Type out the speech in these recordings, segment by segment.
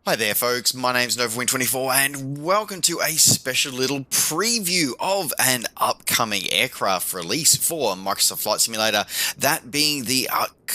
Hi there folks, my name's NovaWin24 and welcome to a special little preview of an upcoming aircraft release for Microsoft Flight Simulator, that being the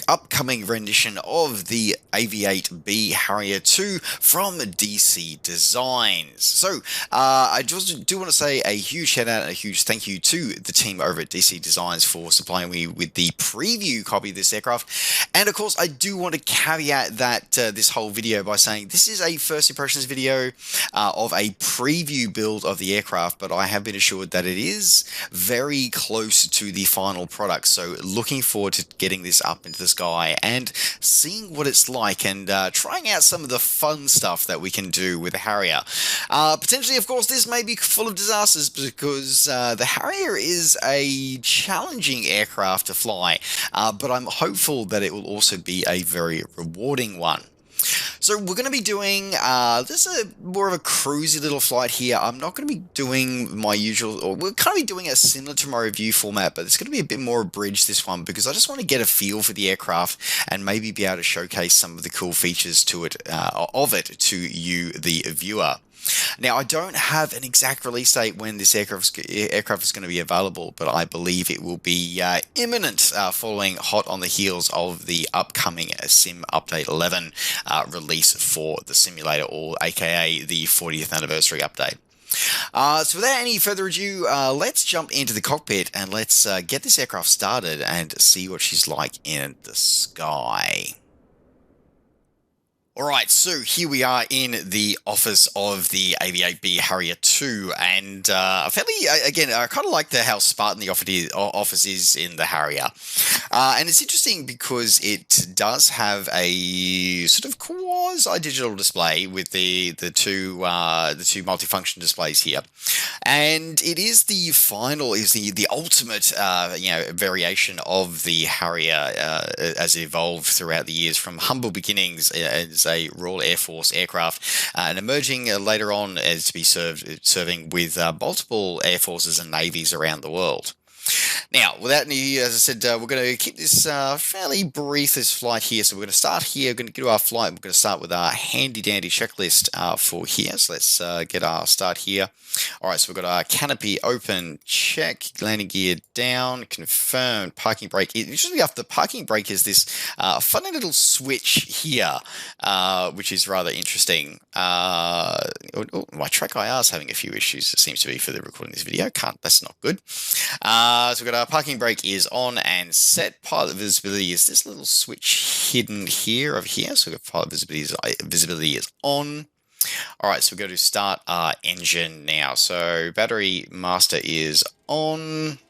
upcoming rendition of the AV-8B Harrier 2 from DC Designs. So I just do want to say a huge shout out and a huge thank you to the team over at DC Designs for supplying me with the preview copy of this aircraft. And of course I do want to caveat that this whole video by saying this is a first impressions video of a preview build of the aircraft, but I have been assured that it is very close to the final product. So looking forward to getting this up into the sky and seeing what it's like and trying out some of the fun stuff that we can do with the Harrier. Potentially, of course, this may be full of disasters because the Harrier is a challenging aircraft to fly, but I'm hopeful that it will also be a very rewarding one. So we're going to be doing, this is more of a cruisy little flight here. I'm not going to be doing my usual, or we're kind of be doing a similar to my review format, but it's going to be a bit more abridged this one because I just want to get a feel for the aircraft and maybe be able to showcase some of the cool features to it, to you, the viewer. Now, I don't have an exact release date when this aircraft is going to be available, but I believe it will be imminent, following hot on the heels of the upcoming Sim Update 11 release for the simulator, or aka the 40th anniversary update. So without any further ado, let's jump into the cockpit and let's get this aircraft started and see what she's like in the sky. Alright, so here we are in the office of the AV-8B Harrier 2, and again, I kind of like how Spartan the office is in the Harrier. And it's interesting because it does have a sort of quasi-digital display with the two multifunction displays here. And it is the ultimate variation of the Harrier as it evolved throughout the years, from humble beginnings as a Royal Air Force aircraft, and emerging later on as to be serving with multiple air forces and navies around the world. Now, without any, as I said, we're going to keep this fairly brief, this flight here. So we're going to start here, we're going to get to our flight, and we're going to start with our handy-dandy checklist for here. So let's get our start here. All right, so we've got our canopy open, check, landing gear down, confirmed, parking brake. Usually after the parking brake is this funny little switch here, which is rather interesting. My track IR is having a few issues, it seems to be, for the recording this video. That's not good. So we've got our parking brake is on and set. Pilot visibility is this little switch hidden here, over here. So we've got pilot visibility is on. All right, so we're going to start our engine now. So battery master is on.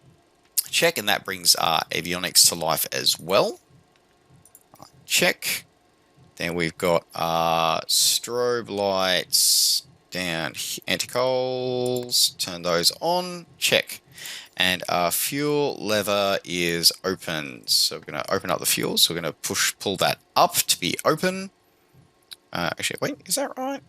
Check, and that brings our avionics to life as well. Check. Then we've got our strobe lights down, anti-cols, turn those on. Check. And our fuel lever is open. So we're going to open up the fuel. So we're going to pull that up to be open. Actually, wait, is that right?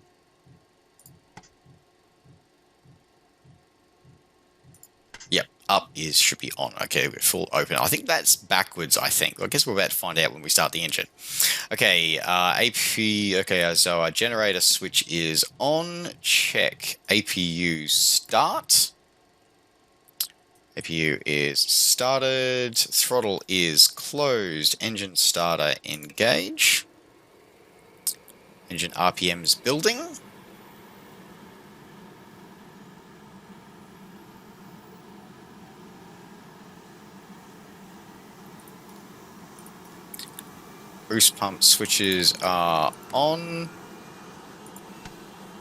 Yep, up should be on. Okay, we're full open. I think that's backwards, I think. I guess we're about to find out when we start the engine. Okay, AP, okay, so our generator switch is on. Check. APU start. APU is started, throttle is closed, engine starter engage, engine RPMs building, boost pump switches are on,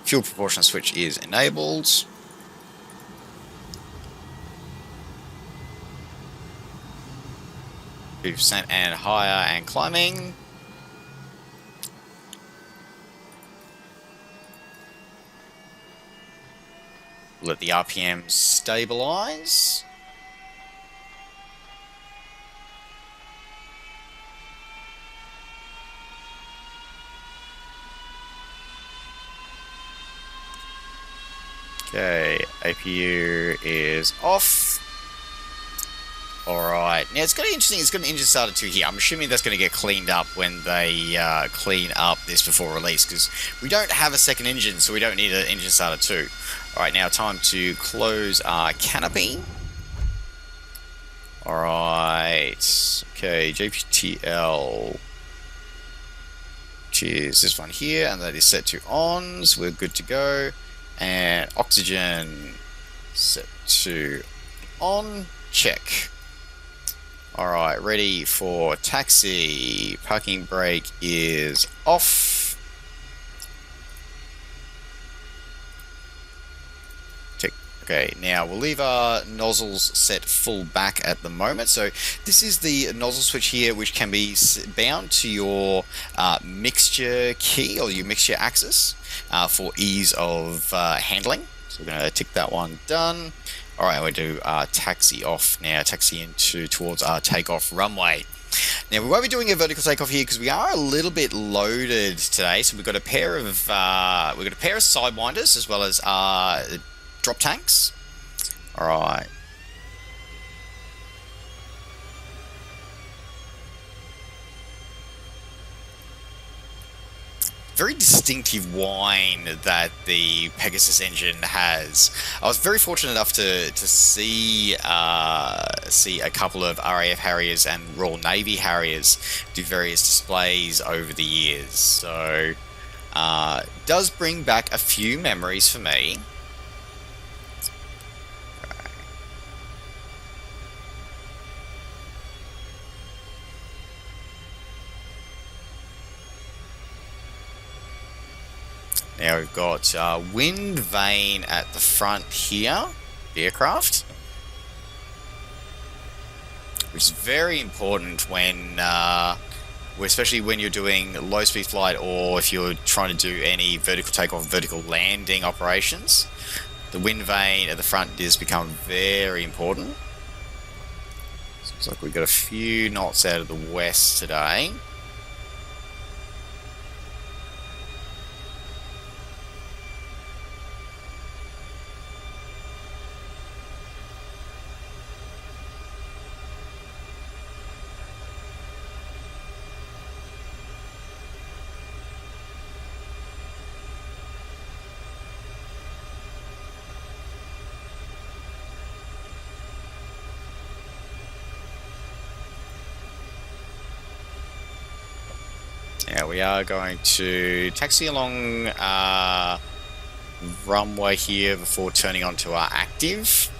fuel proportion switch is enabled. 50% and higher and climbing. Let the RPMs stabilize. Okay, APU is off. Alright, now it's got an engine starter 2 here. I'm assuming that's going to get cleaned up when they clean up this before release, because we don't have a second engine, so we don't need an engine starter 2. Alright, now time to close our canopy. Alright, okay, JPTL, which is this one here, and that is set to on, so we're good to go. And oxygen, set to on, check. Alright, ready for taxi. Parking brake is off. Tick. Okay, now we'll leave our nozzles set full back at the moment. So this is the nozzle switch here, which can be bound to your mixture key or your mixture axis for ease of handling. So we're going to tick that one done. Alright, we'll do taxi off now, taxi towards our takeoff runway. Now, we won't be doing a vertical takeoff here because we are a little bit loaded today. So we've got a pair of sidewinders as well as drop tanks. Alright. Very distinctive whine that the Pegasus engine has. I was very fortunate enough to see a couple of RAF Harriers and Royal Navy Harriers do various displays over the years. So does bring back a few memories for me. Now we've got wind vane at the front here, the aircraft, which is very important when, especially when you're doing low speed flight or if you're trying to do any vertical takeoff, vertical landing operations. The wind vane at the front does become very important. So looks like we've got a few knots out of the west today. Now we are going to taxi along runway here before turning onto our active.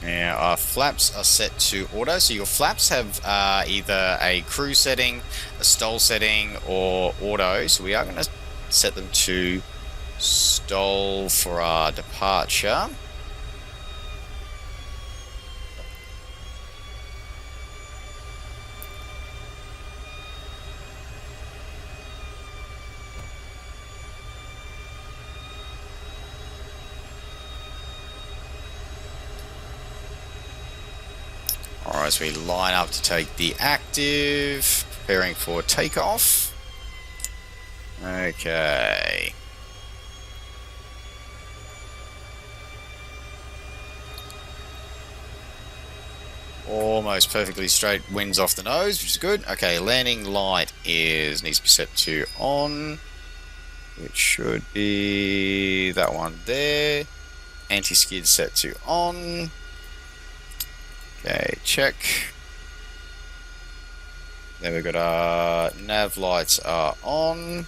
Now our flaps are set to auto, so your flaps have either a cruise setting, a stall setting, or auto. So we are going to set them to stall for our departure. Alright, so we line up to take the active, preparing for takeoff. Okay. Almost perfectly straight, winds off the nose, which is good. Okay, landing light needs to be set to on, which should be that one there. Anti-skid set to on. Okay, check. Then we've got our nav lights are on.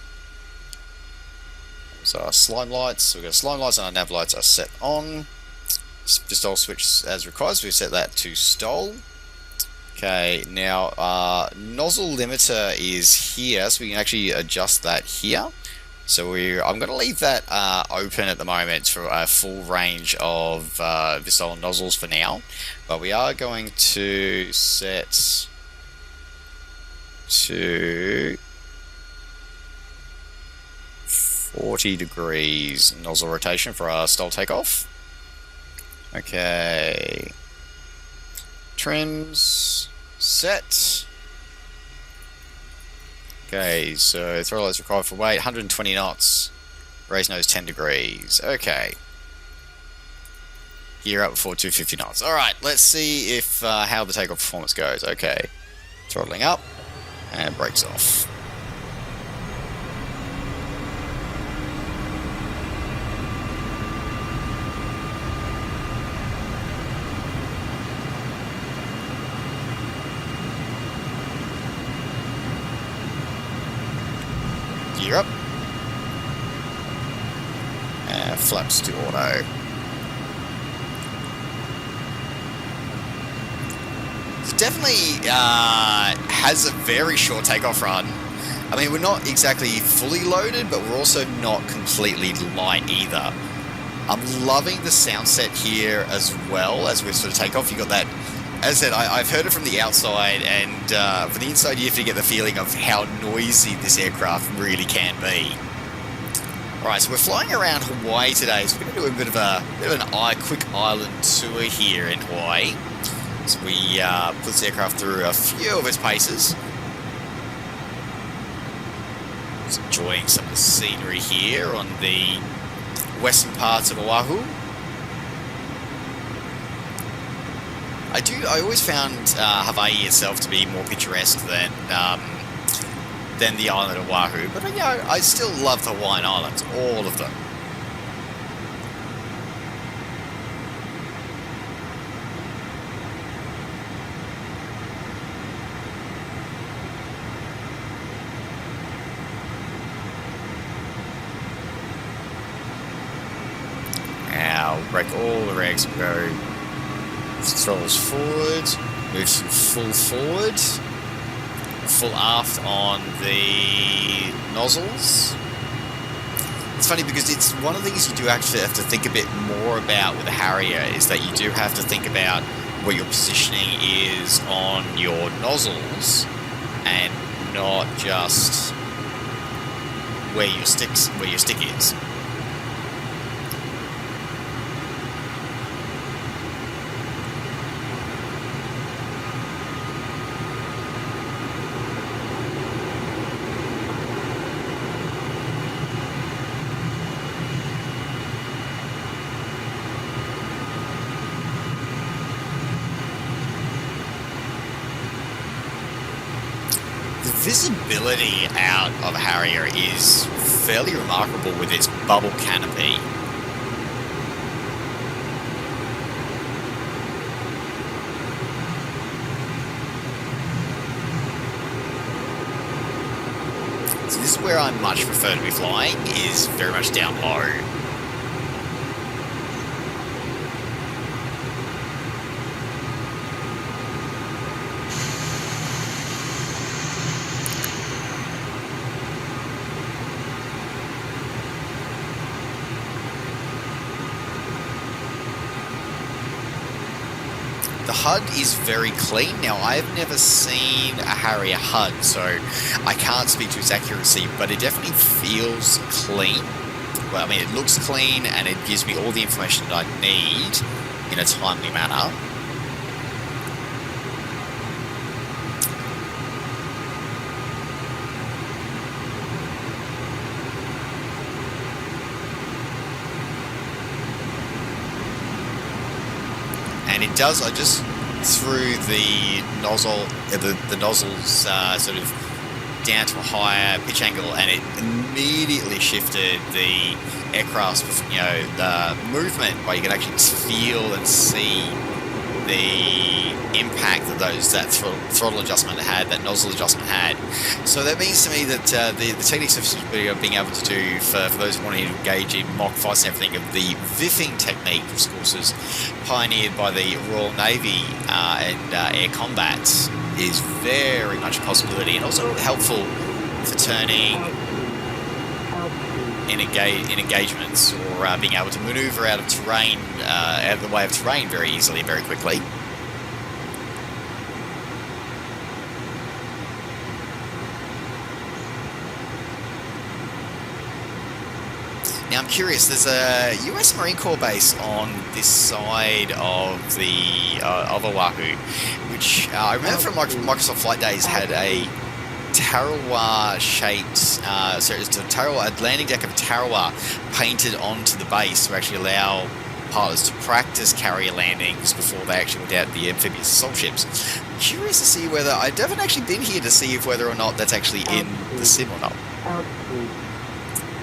So our slime lights. So we've got slime lights and our nav lights are set on. Stall switch as required, so we set that to stall. Okay, now our nozzle limiter is here, so we can actually adjust that here. So I'm going to leave that open at the moment for a full range of Vistol nozzles for now. But we are going to set to 40 degrees nozzle rotation for our stall takeoff. Okay. Trims. Set. Okay, so throttle is required for weight, 120 knots. Raise nose 10 degrees. Okay. Gear up before 250 knots. Alright, let's see if how the takeoff performance goes. Okay. Throttling up. And brakes off. Gear up. And flaps to auto. It definitely has a very short takeoff run. I mean, we're not exactly fully loaded, but we're also not completely light either. I'm loving the sound set here as well as we sort of take off. You got that, as I said, I've heard it from the outside, and from the inside you have to get the feeling of how noisy this aircraft really can be. Alright, so we're flying around Hawaii today, so we're going to do a bit of an quick island tour here in Hawaii. So we put this aircraft through a few of its paces. Just enjoying some of the scenery here on the western parts of Oahu. I always found Hawaii itself to be more picturesque than the island of Oahu, but you know, I still love the Hawaiian Islands, all of them. Now, brake all the regs, go throttles forward, moves from full forward, full aft on the nozzles. It's funny because it's one of the things you do actually have to think a bit more about with the Harrier, is that you do have to think about what your positioning is on your nozzles and not just where your stick is. The visibility out of Harrier is fairly remarkable with its bubble canopy. So this is where I much prefer to be flying, is very much down low. The HUD is very clean. Now, I've never seen a Harrier HUD, so I can't speak to its accuracy, but it definitely feels clean. Well, I mean, it looks clean, and it gives me all the information that I need in a timely manner. And it does, I just threw the nozzle, the nozzles sort of down to a higher pitch angle, and it immediately shifted the aircraft's, you know, the movement, where you can actually feel and see the impact that that throttle adjustment had, that nozzle adjustment had. So that means to me that the techniques of being able to do, for those who want to engage in mock flights and everything, of the VIFing technique, which of course was pioneered by the Royal Navy and Air Combat, is very much a possibility, and also helpful for turning in engagements, or being able to maneuver out of terrain, out of the way of terrain very easily and very quickly. Now I'm curious. There's a U.S. Marine Corps base on this side of the of Oahu, which I remember from Microsoft Flight Days had a Tarawa-shaped, so it was a landing deck of Tarawa painted onto the base to actually allow pilots to practice carrier landings before they actually went out the amphibious assault ships. I'm curious to see whether I haven't actually been here to see if whether or not that's actually in the sim or not.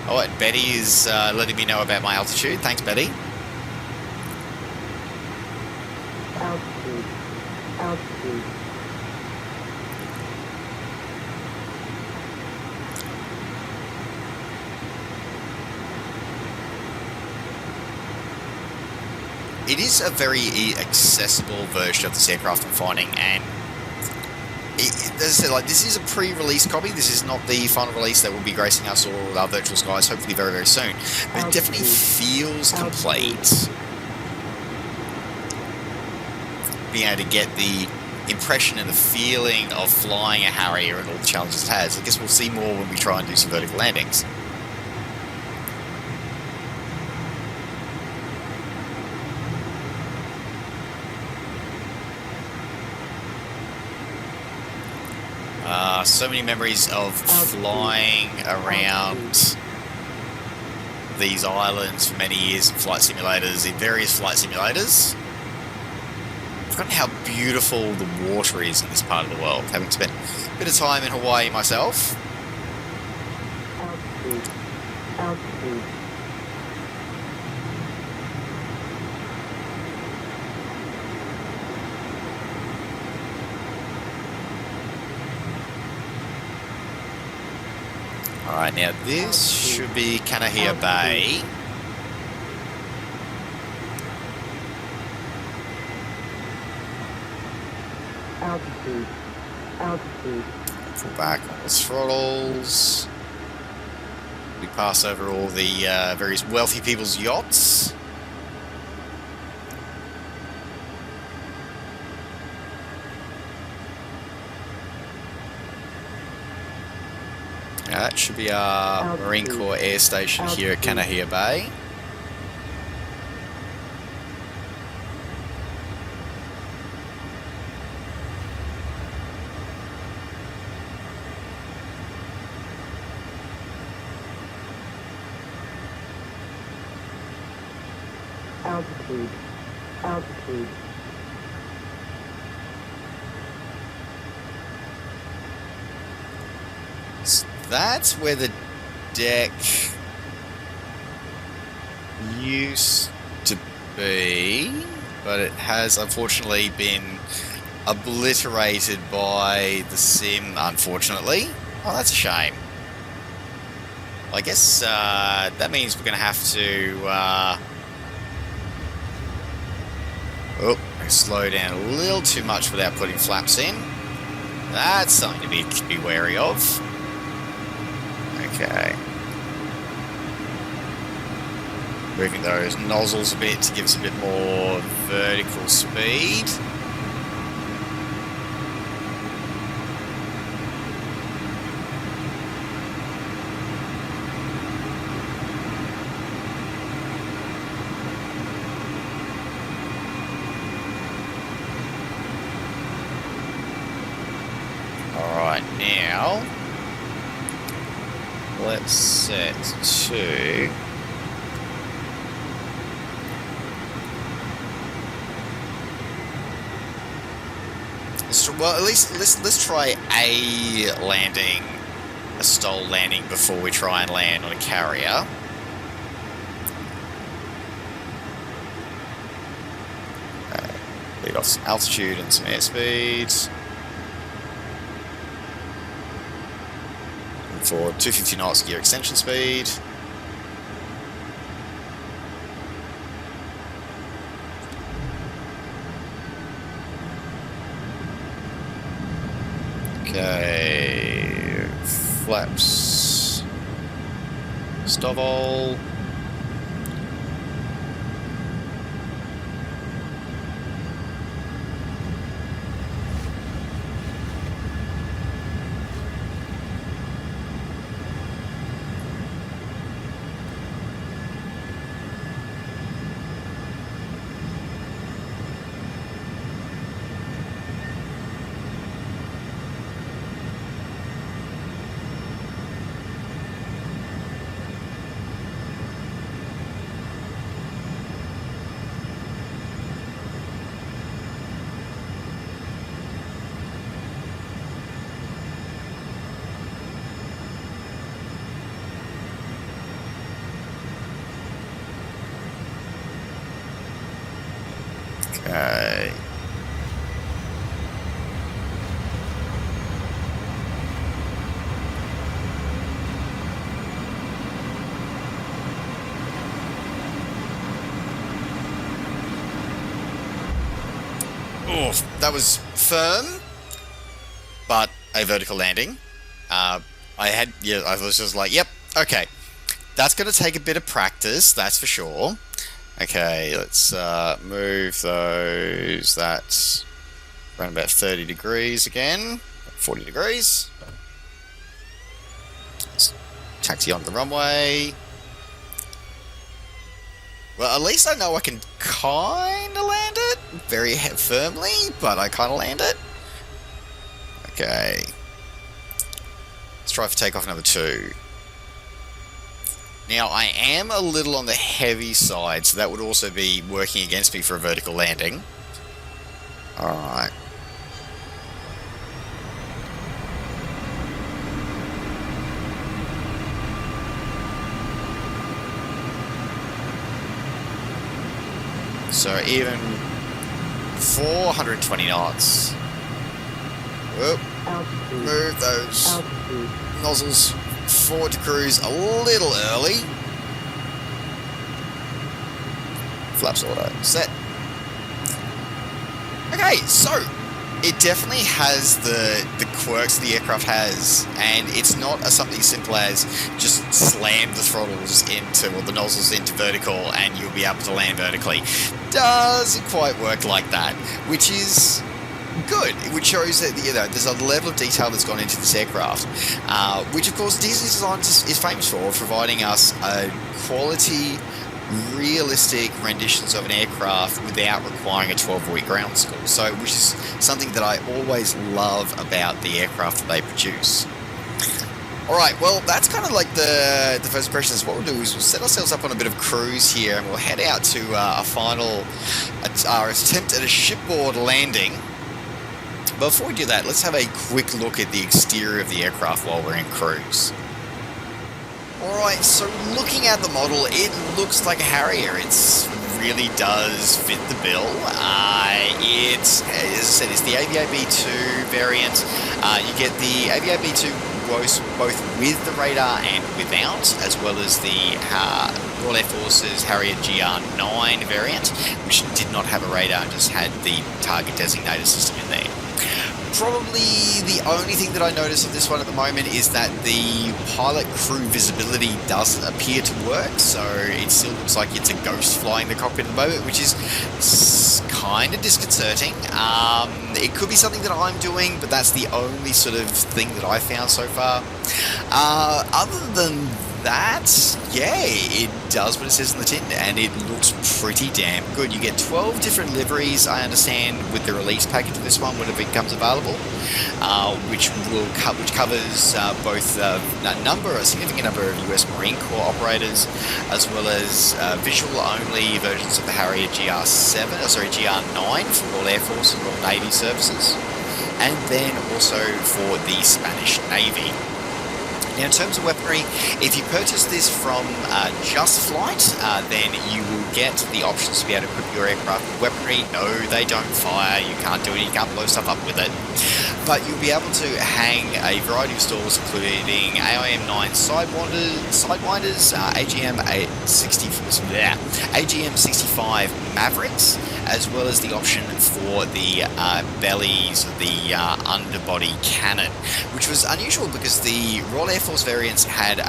Oh, and Betty is letting me know about my altitude. Thanks, Betty. Altitude. It is a very accessible version of this aircraft I'm finding, and as I said, like, this is a pre-release copy. This is not the final release that will be gracing us or our virtual skies, hopefully very, very soon. But it definitely feels complete. Being able to get the impression and the feeling of flying a Harrier and all the challenges it has. I guess we'll see more when we try and do some vertical landings. So many memories of flying around these islands for many years in flight simulators, in various flight simulators. I've forgotten how beautiful the water is in this part of the world, having spent a bit of time in Hawaii myself. Altitude. Alright, now this should be Kaneohe Bay. Altitude. Pull back on the throttles. We pass over all the various wealthy people's yachts. That should be our Marine Corps Air Station here at Kaneohe Bay. Altitude. So that's where the deck used to be, but it has unfortunately been obliterated by the sim, unfortunately. Oh, that's a shame. I guess that means we're going to have to slow down a little too much without putting flaps in. That's something to be wary of. Okay. Moving those nozzles a bit to give us a bit more vertical speed. Now, let's set to well, at least let's try a stall landing before we try and land on a carrier. Lead off some altitude and some airspeed. For 250 knots gear extension speed. Okay, flaps, Stovall. Okay. Oof, that was firm, but a vertical landing. I was just like, yep, okay. That's going to take a bit of practice, that's for sure. Okay, let's move those. That's around about 30 degrees again. 40 degrees. Let's taxi onto the runway. Well, at least I know I can kind of land it. Very firmly, but I kind of land it. Okay. Let's try for takeoff number 2. Now, I am a little on the heavy side, so that would also be working against me for a vertical landing. Alright. So even 420 knots. Whoop. Move those nozzles forward to cruise a little early. Flaps auto. Set. Okay, so it definitely has the quirks the aircraft has, and it's not something simple as just slam the throttles into, or the nozzles into vertical and you'll be able to land vertically. Doesn't quite work like that, which is good, which shows that there's a level of detail that's gone into this aircraft, which of course Disney Design is famous for, providing us a quality, realistic renditions of an aircraft without requiring a 12-week ground school. So, which is something that I always love about the aircraft that they produce. Alright, well, that's kind of like the first impressions. What we'll do is we'll set ourselves up on a bit of cruise here, and we'll head out to our attempt at a shipboard landing. But before we do that, let's have a quick look at the exterior of the aircraft while we're in cruise. Alright, so looking at the model, it looks like a Harrier. It really does fit the bill. As I said, it's the AV-8B variant. You get the AV-8B both with the radar and without, as well as the Royal Air Force's Harrier GR9 variant, which did not have a radar and just had the target designator system in there. Probably the only thing that I notice of this one at the moment is that the pilot crew visibility doesn't appear to work, so it still looks like it's a ghost flying the cockpit at the moment, which is kind of disconcerting. It could be something that I'm doing, but that's the only sort of thing that I found so far. Other than that, yeah, it does what it says in the tin, and it looks pretty damn good. You get 12 different liveries, I understand, with the release package of this one when it becomes available, which covers both a significant number of US Marine Corps operators, as well as visual-only versions of the Harrier GR9 for Royal Air Force and Royal Navy services, and then also for the Spanish Navy. Now, in terms of weaponry, if you purchase this from Just Flight, then you will get the options to be able to equip your aircraft with weaponry. No, they don't fire, you can't do it, you can't blow stuff up with it. But you'll be able to hang a variety of stalls, including AIM-9 Sidewinders, AGM-65 Mavericks, as well as the option for the bellies, the underbody cannon, which was unusual because the Royal Air Force variants had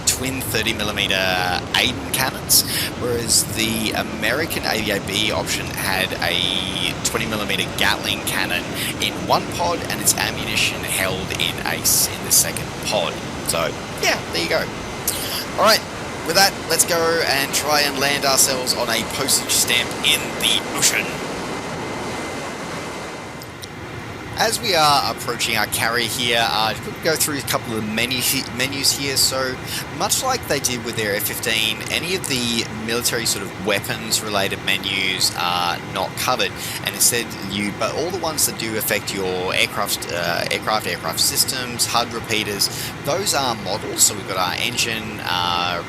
twin 30mm Aiden cannons, whereas the American AV-8B option had a 20mm Gatling cannon in one pod and its ammunition held in the second pod. So yeah, there you go. Alright, with that, let's go and try and land ourselves on a postage stamp in the ocean. As we are approaching our carrier here, we'll go through a couple of menus here. So much like they did with their F-15, any of the military sort of weapons related menus are not covered, and instead but all the ones that do affect your aircraft systems, HUD repeaters, those are models. So we've got our engine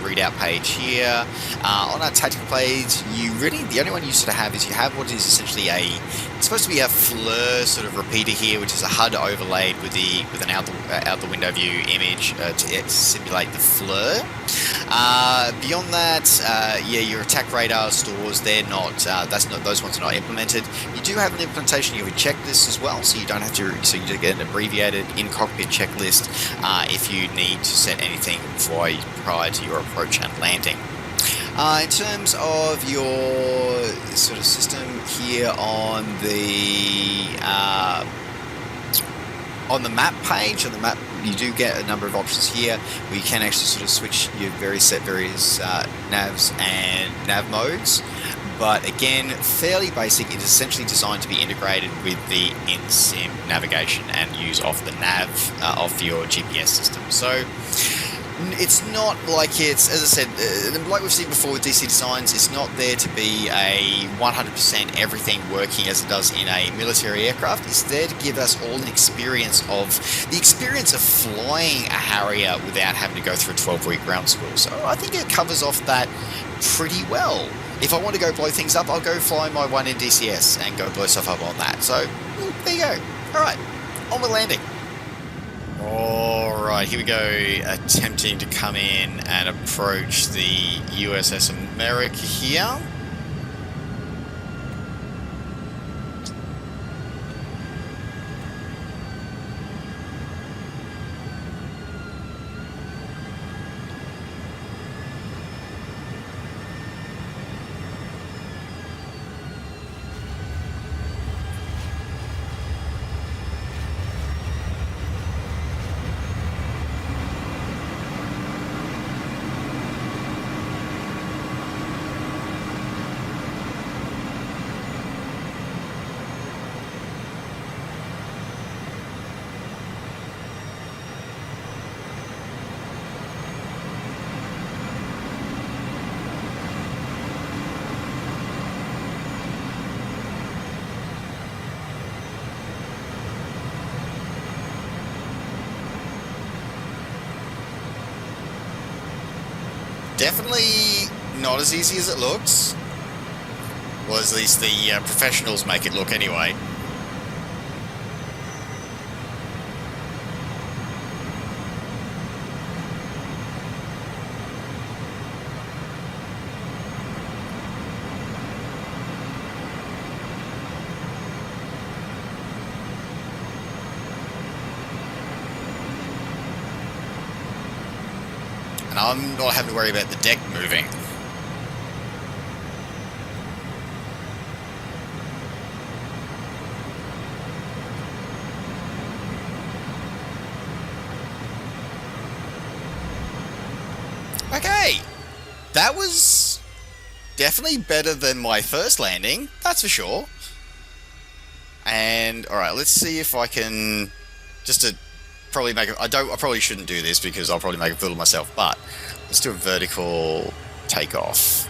readout page here. On our tactical page, the only one you sort of have is you have what is essentially it's supposed to be a FLIR sort of repeater here, which is a HUD overlaid with an out the window view image to simulate the FLIR. Beyond that, your attack radar stores, those ones are not implemented. You do have an implementation of a checklist as well, so you don't have to. So you do get an abbreviated in-cockpit checklist if you need to set anything prior to your approach and landing. In terms of your sort of system here on the map page, you do get a number of options here where you can actually sort of switch your various navs and nav modes. But again, fairly basic. It is essentially designed to be integrated with the in-sim navigation and use off the nav off your GPS system. So it's not like as I said, like we've seen before with DC Designs, it's not there to be a 100% everything working as it does in a military aircraft. It's there to give us all the experience of flying a Harrier without having to go through a 12-week ground school. So I think it covers off that pretty well. If I want to go blow things up, I'll go fly my one in DCS and go blow stuff up on that. So there you go. All right, on with landing. Alright, here we go, attempting to come in and approach the USS America here. Definitely not as easy as it looks. Well, at least the professionals make it look anyway. And I'm not having to worry about the deck moving. Okay, that was definitely better than my first landing, that's for sure. And alright, let's see if I can just to probably make I probably shouldn't do this because I'll probably make a fool of myself, but let's do a vertical takeoff.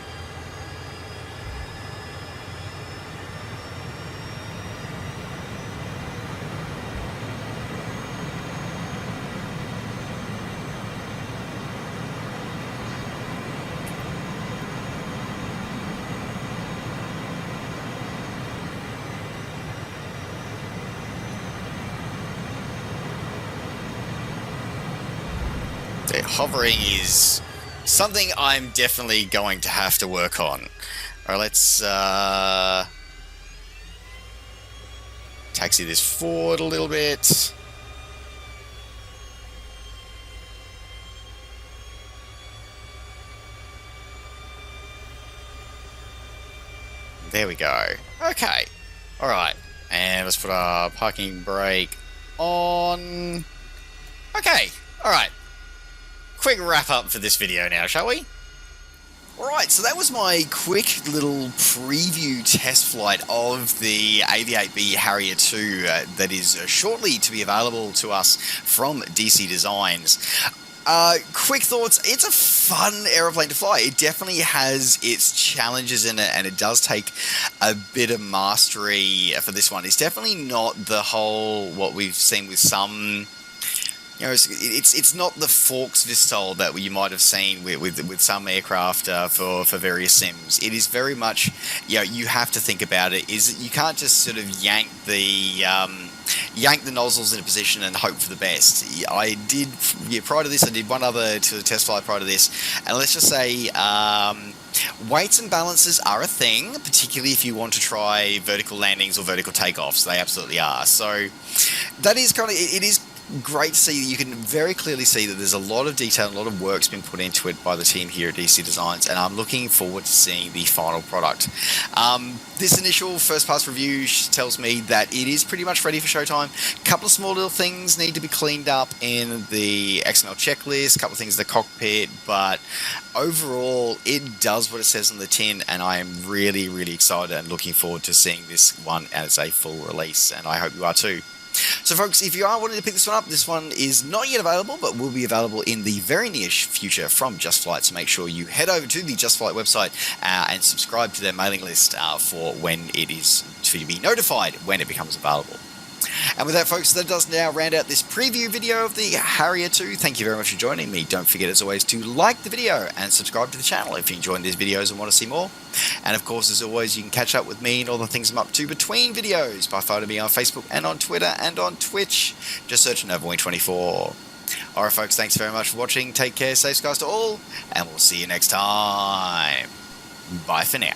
Hovering is something I'm definitely going to have to work on. Alright, let's taxi this forward a little bit. There we go. Okay. Alright. And let's put our parking brake on. Okay. Alright. Quick wrap up for this video now, shall we? Alright, so that was my quick little preview test flight of the AV-8B Harrier 2 that is shortly to be available to us from DC Designs. Quick thoughts, it's a fun aeroplane to fly. It definitely has its challenges in it, and it does take a bit of mastery for this one. It's definitely not the whole, what we've seen with some... it's not the Forks Vistol that you might have seen with some aircraft for various sims. It is very much, you have to think about it. You can't just sort of yank the nozzles into position and hope for the best. Prior to this, I did one other test flight prior to this, and let's just say weights and balances are a thing, particularly if you want to try vertical landings or vertical takeoffs. They absolutely are. So that is it is great to see. You can very clearly see that there's a lot of detail, a lot of work's been put into it by the team here at DC Designs, and I'm looking forward to seeing the final product. This initial first pass review tells me that it is pretty much ready for showtime. A couple of small little things need to be cleaned up in the XML checklist, a couple of things in the cockpit, but overall it does what it says on the tin, and I am really, really excited and looking forward to seeing this one as a full release, and I hope you are too. So folks, if you are wanting to pick this one up, this one is not yet available, but will be available in the very near future from Just Flight. So make sure you head over to the Just Flight website and subscribe to their mailing list for when it is to be notified when it becomes available. And with that, folks, that does now round out this preview video of the Harrier 2. Thank you very much for joining me. Don't forget, as always, to like the video and subscribe to the channel if you're enjoying these videos and want to see more. And of course, as always, you can catch up with me and all the things I'm up to between videos by following me on Facebook and on Twitter and on Twitch. Just search NovaWing24. Alright, folks, thanks very much for watching. Take care, safe skies to all, and we'll see you next time. Bye for now.